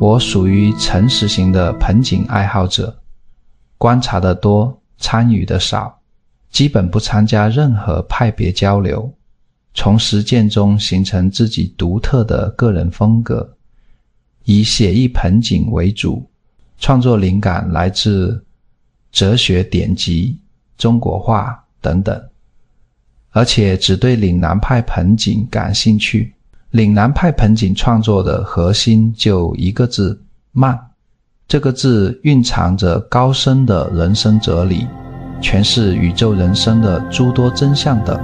我属于诚实型的盆景爱好者，观察得多，参与得少，基本不参加任何派别交流，从实践中形成自己独特的个人风格，以写意盆景为主，创作灵感来自哲学典籍、中国画等等，而且只对岭南派盆景感兴趣。岭南派盆景创作的核心就一个字，慢。这个字蕴藏着高深的人生哲理，诠释宇宙人生的诸多真相等。